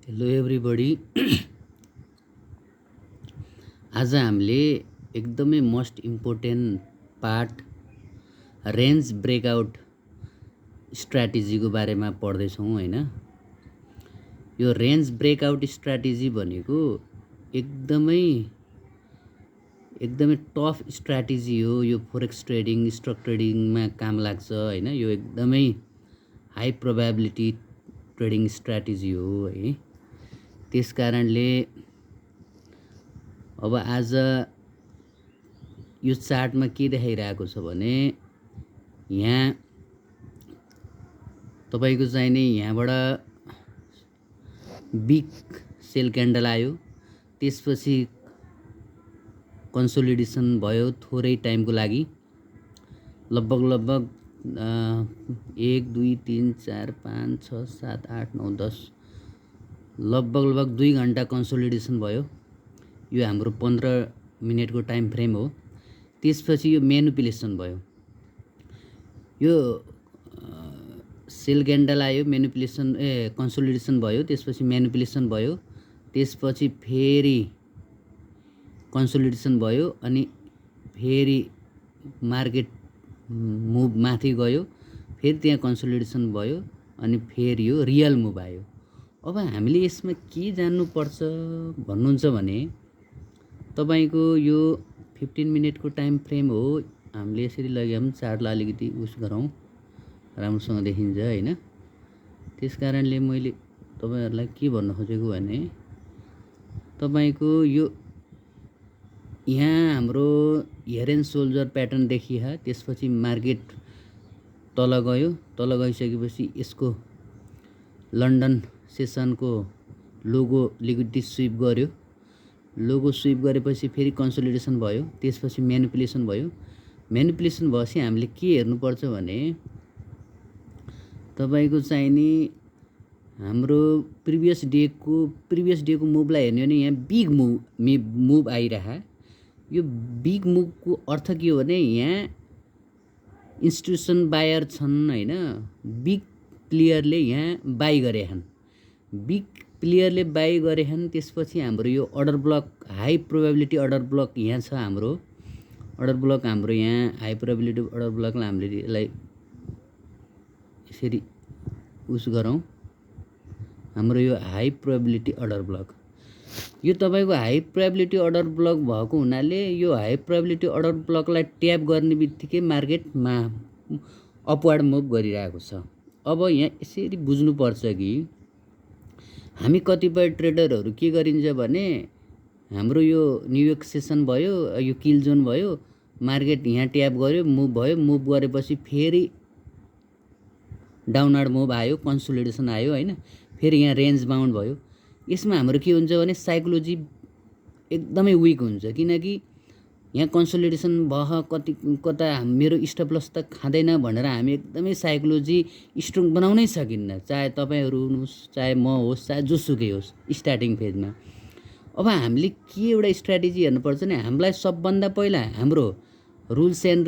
Hello everybody. आज हामीले एकदमै most important part range breakout स्ट्र्याटेजीको बारेमा पढ्दैछौँ हैन। यो रेन्ज ब्रेकआउट स्ट्र्याटेजी भनेको एकदमै टफ स्ट्र्याटेजी हो। यो फोरेक्स ट्रेडिङ, स्टक ट्रेडिङमा काम लाग्छ हैन। यो एकदमै हाई प्रोबेबिलिटी ट्रेडिङ स्ट्र्याटेजी हो है। त्यस कारणले अब आज यो चार्टमा के देखाइरहेको छ भने यहाँ तपाईको चाहिने यहाँबाट बिग सेल क्यान्डल आयो, त्यसपछि कन्सोलिडेसन भयो थोरै टाइमको लागि, लगभग 1 2 3 4 5 6 7 8 9 10 लगभग 2 घण्टा कन्सोलिडेसन भयो। यो हाम्रो 15 मिनेटको टाइम फ्रेम हो। त्यसपछि यो म्यानिपुलेसन भयो। यो सेल क्यान्डल आयो, म्यानिपुलेसन कन्सोलिडेसन भयो, त्यसपछि म्यानिपुलेसन भयो, त्यसपछि फेरि कन्सोलिडेसन भयो, अनि फेरि मार्केट मुभ माथि गयो, फेरि त्यहाँ कन्सोलिडेसन भयो, अनि फेरि यो रियल मुभ आयो। अब हामीले यसमा के जान्नुपर्छ भन्नुहुन्छ भने तपाईको यो 15 मिनेटको टाइम फ्रेम हो। हामीले यसरी लग्यौँ, चार्टलाई अलिकति उस गरौँ, राम्रोसँग देखिन्छ हैन। त्यस कारणले मैले तपाईहरुलाई के भन्न खोजेको भने तपाईको यो यहाँ हाम्रो हेयर एन्ड सोल्जर प्याटर्न देखिया, त्यसपछि मार्केट तल गयो, तल गइसकेपछि यसको लन्डन सेसनको लोगो लिक्विडिटी स्विप गर्यो, लोगो स्विप गरेपछि फेरि कन्सोलिडेसन भयो, त्यसपछि म्यानिपुलेसन भयो। म्यानिपुलेसन भएपछि हामीले के हेर्नुपर्छ भने तपाईको चाहिने हाम्रो प्रिभियस डेको मुभलाई हेर्ने हो भने यहाँ बिग मुभ आइरहा। यो बिग मुभको अर्थ के हो भने यहाँ इन्स्टिट्युसन बायर छन् हैन। बिग प्लेयरले यहाँ बाई गरेछन्, बिग प्लेयरले बाई गरेछन्। त्यसपछि हाम्रो यो order block, high probability order block यहाँ छ। हाम्रो अर्डर ब्लक हाम्रो यहाँ हाई प्रोबेबिलिटी अर्डर ब्लकलाई हामीले यसलाई यसरी उस गरौँ। हाम्रो यो हाई प्रोबेबिलिटी अर्डर ब्लक, यो तपाईको हाई प्रोबेबिलिटी अर्डर ब्लक भएको हुनाले यो हाई प्रोबेबिलिटी अर्डर ब्लकलाई ट्याप गर्ने बित्तिकै मार्केटमा अपवार्ड मुभ गरिरहेको छ। अब यहाँ यसरी बुझ्नुपर्छ कि हामी कतिपय ट्रेडरहरू के गरिन्छ भने हाम्रो यो न्युयोर्क सेसन भयो, यो किल जोन भयो, मार्केट यहाँ ट्याप गर्यो, मुभ भयो, मुभ गरेपछि फेरि डाउनवर्ड मुभ आयो, कन्सोलिडेसन आयो हैन, फेरि यहाँ रेन्ज बाउन्ड भयो। यसमा हाम्रो के हुन्छ भने साइकोलोजी एकदमै विक हुन्छ, किनकि यहाँ कन्सोलिडेसन भयो, कता मेरो स्टप लस त खाँदैन भनेर हामी एकदमै साइकोलोजी स्ट्रङ बनाउनै सकिन्न, चाहे तपाईहरु हुनुहोस्, चाहे म होस्, चाहे जोसुकै होस् स्टार्टिङ फेजमा। अब हामीले के एउटा स्ट्र्याटेजी हेर्नुपर्छ भने हामीलाई सबभन्दा पहिला हाम्रो रुल्स एन्ड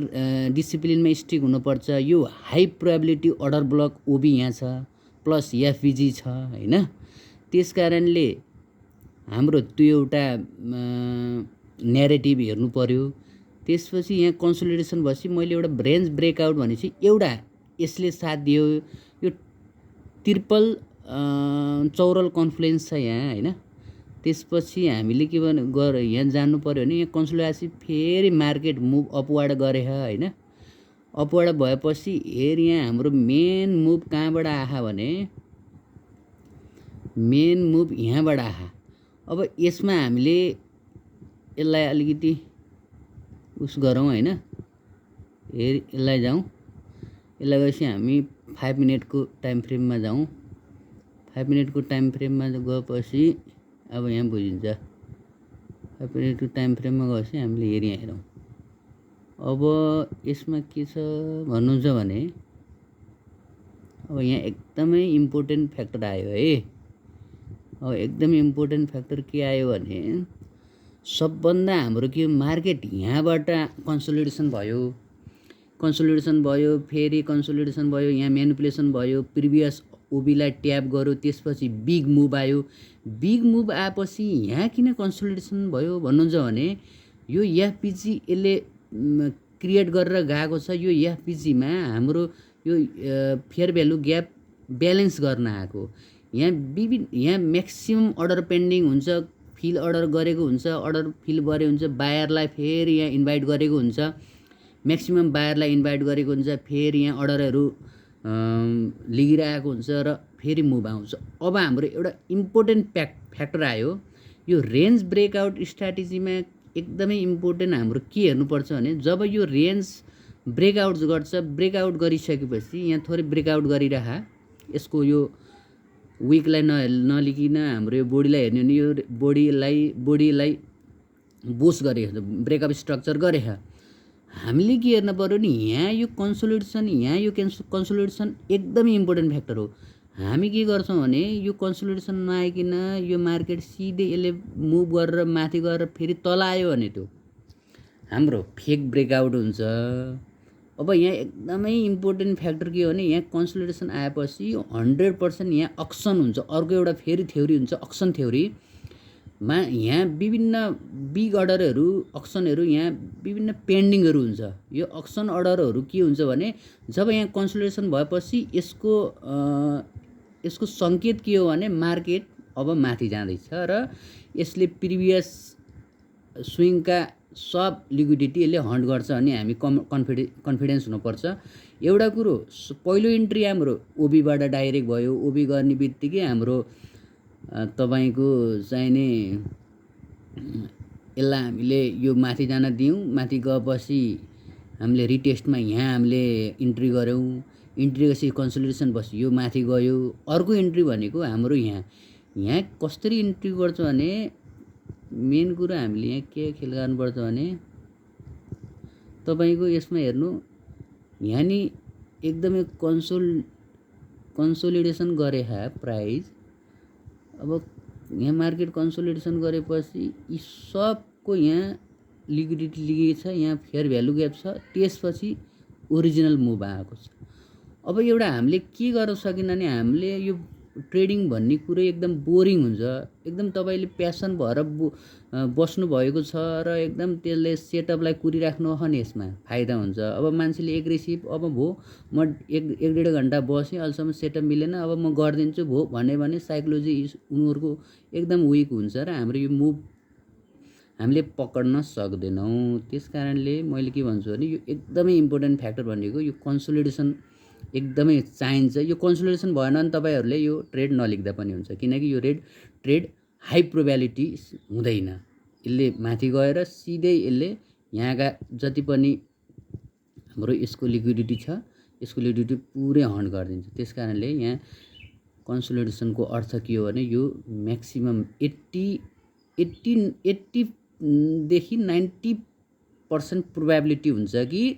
डिसिप्लिनमा स्टिक हुनुपर्छ। यो हाई प्रोबेबिलिटी अर्डर ब्लक ओबी यहाँ छ, प्लस एफबिजी छ हैन। त्यस कारणले हाम्रो त्यो एउटा न्यारेटिभ हेर्नु पर्यो। त्यसपछि यहाँ कन्सोलिडेसन भएपछि मैले एउटा रेन्ज ब्रेकआउट भनेपछि एउटा यसले साथ दियो, यो ट्रिपल चौरल कन्फ्लुएन्स छ यहाँ हैन। त्यसपछि हामीले के यहाँ जान्नु पर्यो भने यहाँ कन्सोलिडेसन फेरि मार्केट मुभ अपवार्ड गरे हैन। अपवार्ड भएपछि हेर यहाँ हाम्रो मेन मुभ कहाँबाट आहा भने मेन मुभ यहाँबाट आहा। अब यसमा हामीले यसलाई अलिकति उस गरौँ हैन, हेर यसलाई जाउँ, यसलाई गएपछि हामी 5 मिनेटको टाइम फ्रेममा जाउँ। 5 मिनेटको टाइम फ्रेममा गएपछि अब यहाँ बुझिन्छ। 5 मिनेटको टाइम फ्रेममा गएपछि हामीले हेर यहाँ हेरौँ। अब यसमा के छ भन्नुहुन्छ भने अब यहाँ एकदमै इम्पोर्टेन्ट फ्याक्टर आयो है। अब एकदमै इम्पोर्टेन्ट फ्याक्टर के आयो भने सबभन्दा हाम्रो के मार्केट यहाँबाट कन्सोलिडेसन भयो, फेरि कन्सोलिडेसन भयो, यहाँ म्यानिपुलेसन भयो, प्रिभियस ओबीलाई ट्याप गर्यो, त्यसपछि बिग मुभ आयो। बिग मुभ आएपछि यहाँ किन कन्सोलिडेसन भयो भन्नुहुन्छ भने यो एफपिजी यसले क्रिएट गरेर गएको छ। यो एफपिजीमा हाम्रो यो फेयर भ्यालु ग्याप ब्यालेन्स गर्न आएको। यहाँ म्याक्सिमम अर्डर पेन्डिङ हुन्छ, फिल अर्डर गरेको हुन्छ, अर्डर फिल गरे हुन्छ, बायरलाई फेरि यहाँ इन्भाइट गरेको हुन्छ, म्याक्सिमम बायरलाई इन्भाइट गरेको हुन्छ, फेरि यहाँ अर्डरहरू लिगिरहेको हुन्छ र फेरि मुभ आउँछ। अब हाम्रो एउटा इम्पोर्टेन्ट फ्याक्टर आयो। यो रेन्ज ब्रेकआउट स्ट्राटेजीमा एकदमै इम्पोर्टेन्ट हाम्रो के हेर्नुपर्छ भने जब यो रेन्ज ब्रेकआउट गर्छ, ब्रेकआउट गरिसकेपछि यहाँ थोरै ब्रेकआउट गरिरहा, यसको यो विकलाई नलिकन हाम्रो यो बडीलाई हेर्ने हो भने यो बडीलाई बुस्ट गरेको छ, ब्रेकअप स्ट्रक्चर गरेको। हामीले के हेर्न पर्यो नि यहाँ यो कन्सोलिडेसन, यहाँ यो कन्सोलिडेसन एकदमै इम्पोर्टेन्ट फ्याक्टर हो। हामी के गर्छौँ भने यो कन्सोलिडेसन नआइकन यो मार्केट सिधै यसले मुभ गरेर माथि गएर फेरि तल आयो भने त्यो हाम्रो फेक ब्रेकआउट हुन्छ। अब यहाँ एकदमै इम्पोर्टेन्ट फ्याक्टर के हो भने यहाँ कन्सोलिडेसन आएपछि 100% यहाँ अक्सन हुन्छ। अर्को एउटा फेरि थ्योरी हुन्छ अक्सन थ्योरीमा, यहाँ विभिन्न बिग अर्डरहरू अक्सनहरू यहाँ विभिन्न पेन्डिङहरू हुन्छ। यो अक्सन अर्डरहरू के हुन्छ भने जब यहाँ कन्सोलिडेसन भएपछि यसको सङ्केत के हो भने मार्केट अब माथि जाँदैछ र यसले प्रिभियस स्विङका सब लिक्विडिटी यसले हन्ट गर्छ भने हामी कन्फिडेन्स हुनुपर्छ। एउटा कुरो पहिलो इन्ट्री हाम्रो ओबीबाट डाइरेक्ट भयो, ओबी गर्ने बित्तिकै हाम्रो तपाईको चाहिने यसलाई हामीले यो माथि जान दियौँ। माथि गएपछि हामीले रिटेस्टमा यहाँ हामीले इन्ट्री गऱ्यौँ, इन्ट्री गरेपछि कन्सोलिडेसन पछि यो माथि गयो। अर्को इन्ट्री भनेको हाम्रो यहाँ कसरी इन्ट्री गर्छ भने मेन कुरा हामीले यहाँ के खेल गर्नुपर्छ भने तपाईको यसमा हेर्नु, यहाँ नि एकदमै कन्सोलिडेसन गरे प्राइस। अब यहाँ मार्केट कन्सोलिडेसन गरेपछि यी सबको यहाँ लिक्विडिटी लिएको छ, यहाँ फेयर भ्यालु ग्याप छ, त्यसपछि ओरिजिनल मुभ आएको छ। अब एउटा हामीले के गर्न सकिन भने हामीले यो ट्रेडिङ भन्ने कुरो एकदम बोरिङ हुन्छ। एकदम तपाईले प्यासन भएर बस्नु भएको छ र एकदम त्यसले सेटअपलाई कुरिराख्नु हो भने यसमा फाइदा हुन्छ। अब मान्छेले एग्रेसिभ अब भो म एक डेढ घन्टा बसेँ अहिलेसम्म सेटअप मिलेन, अब म गरिदिन्छु भो भने साइकोलोजी उनीहरूको एकदम विक हुन्छ र हाम्रो यो मुभ हामीले पक्ड्न सक्दैनौँ। त्यस कारणले मैले के भन्छु भने यो एकदमै इम्पोर्टेन्ट फ्याक्टर भनेको यो कन्सोलिडेसन एकदमै चाहिन्छ। यो कन्सोलिडेसन भएन भने तपाईहरूले यो ट्रेड नलिख्दा पनि हुन्छ, किनकि यो ट्रेड हाई प्रोबेबिलिटी हुँदैन। यसले माथि गएर सिधै यसले यहाँका जति पनि हाम्रो यसको लिक्विडिटी छ यसको लिक्विडिटी पुरै हन्ट गरिदिन्छ। त्यस कारणले यहाँ कन्सोलिडेसनको अर्थ के हो भने यो म्याक्सिमम 80 देखि 90% प्रोबेबिलिटी हुन्छ कि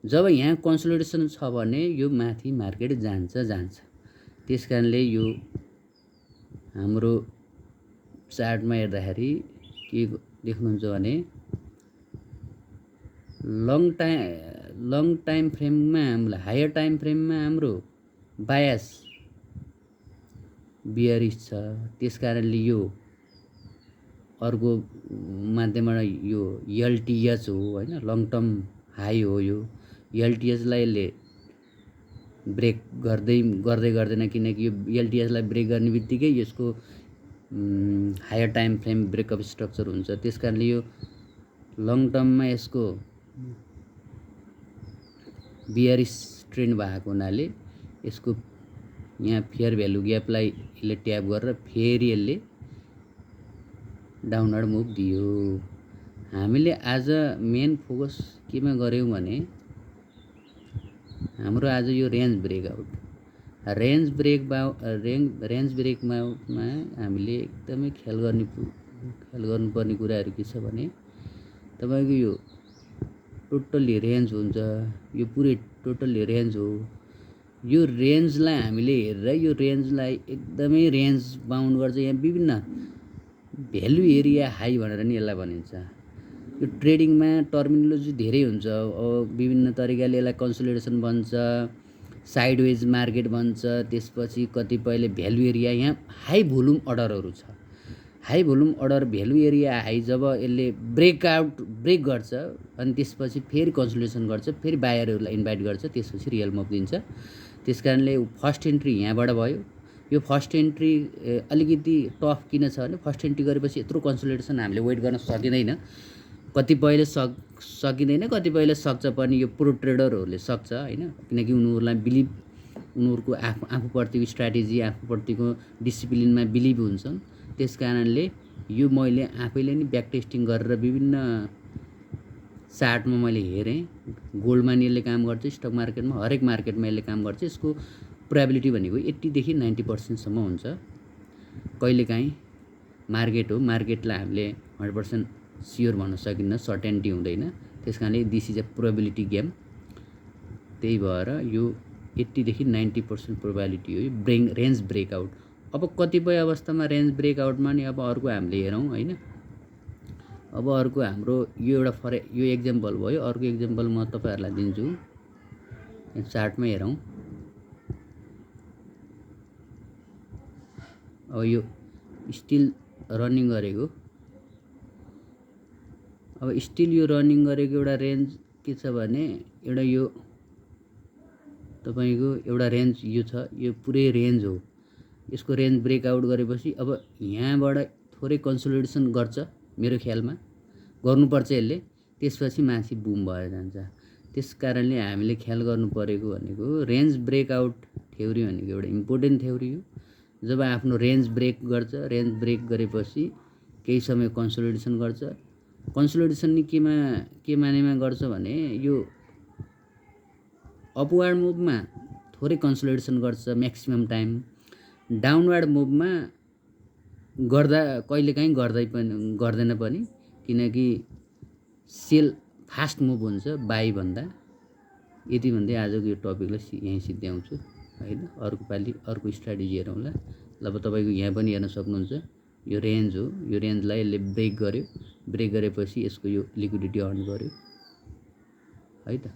जब यहाँ कन्सोलिडेसन छ भने यो माथि मार्केट जान्छ। त्यस कारणले यो हाम्रो चार्टमा हेर्दाखेरि के देख्नुहुन्छ भने लङ टाइम फ्रेममा हामीलाई हायर टाइम फ्रेममा हाम्रो बायस बियरिश छ। त्यस कारणले यो अर्को माध्यमबाट यो एलटिएच हो हैन, लङ टर्म हाई हो। यो एलटिएचलाई यसले ब्रेक गर्दैन, किनकि यो एलटिएचलाई ब्रेक गर्ने बित्तिकै यसको higher time frame breakup structure हुन्छ। त्यस कारणले यो लङ टर्ममा यसको बियरिश ट्रेन्ड भएको हुनाले यसको यहाँ फेयर भ्यालु ग्यापलाई यसले ट्याप गरेर फेरि यसले डाउनवर्ड मुभ दियो। हामीले आज मेन फोकस केमा गर्यौं भने हाम्रो आज यो रेन्ज ब्रेकमा हामीले एकदमै ख्याल गर्नुपर्ने कुराहरू के छ भने तपाईको यो टोटल्ली रेन्ज हुन्छ, यो पुरै टोटल्ली रेन्ज हो। यो रेन्जलाई हामीले हेरेर यो रेन्जलाई एकदमै रेन्ज बाउन्ड गर्छ। यहाँ विभिन्न भ्यालु एरिया हाई भनेर नि यसलाई भनिन्छ। यो ट्रेडिङमा टर्मिनोलोजी धेरै हुन्छ, विभिन्न तरिकाले यसलाई कन्सोलिडेसन भन्छ, साइडवेज मार्केट बन्छ। त्यसपछि कतिपयले भ्यालु एरिया, यहाँ हाई भोल्युम अर्डरहरू छ। High volume order value area high, जब यसले ब्रेक गर्छ अनि त्यसपछि फेरि कन्सोलिडेसन गर्छ, फेरि बायरहरूलाई इन्भाइट गर्छ, त्यसपछि रियल मुभ दिन्छ। त्यस कारणले फर्स्ट एन्ट्री यहाँबाट भयो। यो फर्स्ट एन्ट्री अलिकति टफ किन छ भने फर्स्ट एन्ट्री गरेपछि यत्रो कन्सोलिडेसन हामीले वेट गर्न सकिँदैन। कतिपयले सकिँदैन, कतिपयले सक्छ पनि। यो प्रो ट्रेडरहरूले सक्छ होइन, किनकि उनीहरूलाई बिलिभ, उनीहरूको आफूप्रतिको स्ट्राटेजी, आफूप्रतिको डिसिप्लिनमा बिलिभ हुन्छन्। त्यस कारणले यो मैले आफैले नि ब्याक टेस्टिङ गरेर विभिन्न चार्टमा मैले हेरेँ। गोल्डमा नि यसले काम गर्छ, स्टक मार्केटमा, हरेक मार्केटमा यसले काम गर्छ। यसको प्रोबेबिलिटी भनेको 80 देखि 90% सम्म हुन्छ। कहिलेकाहीँ मार्केट हो, मार्केटलाई हामीले 100% स्योर भन्न सकिन्न, सर्टेनिटी हुँदैन। त्यस कारणले this is a probability game. त्यही भएर यो 80 देखि 90% प्रोबेबिलिटी हो यो रेन्ज ब्रेकआउट। अब कतिपय अवस्थामा रेन्ज ब्रेकआउटमा नि अब अर्को हामीले हेरौँ होइन। अब अर्को हाम्रो यो एउटा यो एक्जाम्पल भयो। अर्को एक्जाम्पल म तपाईँहरूलाई दिन्छु, यहाँ चार्टमा हेरौँ। अब यो स्टिल रनिङ गरेको, अब स्टिल यो रनिङ गरेको एउटा रेन्ज के छ भने एउटा यो तपाईँको एउटा रेन्ज यो छ, यो पुरै रेन्ज हो। यसको रेन्ज ब्रेकआउट गरेपछि अब यहाँबाट थोरै कन्सोलिडेसन गर्छ, मेरो ख्यालमा गर्नुपर्छ यसले। त्यसपछि माथि बुम भएर जान्छ। त्यस कारणले हामीले ख्याल गर्नु परेको भनेको रेन्ज ब्रेकआउट थ्योरी भनेको एउटा इम्पोर्टेन्ट थ्योरी हो। जब आफ्नो रेन्ज ब्रेक गर्छ, रेन्ज ब्रेक गरेपछि केही समय कन्सोलिडेसन गर्छ। कन्सोलिडेसन नि के मानेमा गर्छ भने यो अपवार्ड मुभमा थोरै कन्सोलिडेसन गर्छ म्याक्सिमम टाइम, डाउनवार्ड मुभमा कहिलेकाहीँ गर्दैन पनि, किनकि सेल फास्ट मुभ हुन्छ बाई भन्दा। यति भन्दै आजको यो टपिकलाई यहीँ सिद्ध्याउँछु होइन। अर्को पालि अर्को स्ट्राटेजी हेरौँला। अब तपाईँको यहाँ पनि हेर्न सक्नुहुन्छ, यो रेन्ज हो। यो रेन्जलाई यसले ब्रेक गर्यो, ब्रेक गरेपछि यसको यो लिक्विडिटी अर्न गर्यो है त।